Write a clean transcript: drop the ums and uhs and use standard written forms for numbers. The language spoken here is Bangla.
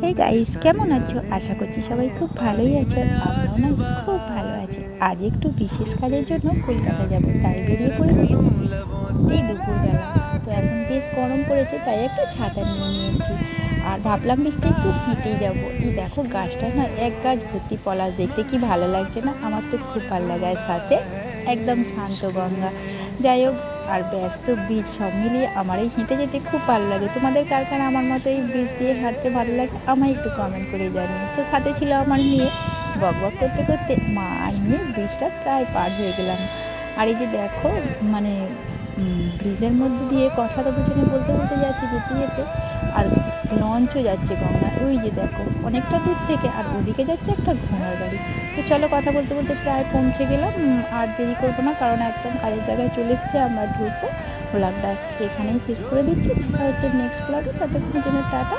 হে গাইস, কেমন আছো? আশা করছি সবাই খুব ভালোই আছো। আমরাও না খুব ভালো আছি। আজ একটু বিশেষ কাজের জন্য কলকাতা যাব, তাই বেরিয়ে পড়েছি এই দুপুরবেলা। তো এখন বেশ গরম পড়েছে, তাই একটা ছাতা নিয়ে নিয়েছি। আর ভাবলাম বৃষ্টি একটু হেঁটেই যাবো। এই দেখো গাছটা না, এক গাছ ভর্তি পলাশ, দেখতে কি ভালো লাগছে না? আমার তো খুব ভালো লাগে। আর সাথে একদম শান্ত গঙ্গা। যাই হোক, আর ব্যস্ত ব্রিজ, সব মিলিয়ে আমার এই হেঁটে যেতে খুব ভালো লাগে। তোমাদের কার কার আমার মতো এই ব্রিজ দিয়ে হাঁটতে ভালো লাগে আমায় একটু কমেন্ট করে জানিও। তো সাথে ছিল আমার মেয়ে। বক বক করতে করতে মা আর মেয়ে ব্রিজটা প্রায় পার হয়ে গেলাম। আর এই যে দেখো, মানে ব্রিজের মধ্যে দিয়ে কথাটা দুজনে বলতে বলতে যাচ্ছে, যেতে যেতে। আর লঞ্চও যাচ্ছে গঙ্গা, ওই যে দেখো অনেকটা দূর থেকে। আর ওদিকে যাচ্ছে একটা ঘোড়ার গাড়ি। তো চলো, কথা বলতে বলতে প্রায় পৌঁছে গেলাম। আর দেরি করবো না, কারণ একদম কাজের জায়গায় চলে এসছে। আমরা ঢুকবো। ব্লগটা আজকে এখানেই শেষ করে দিচ্ছি। দেখা হচ্ছে নেক্সট ব্লগে। ততক্ষণের জন্য টাটা।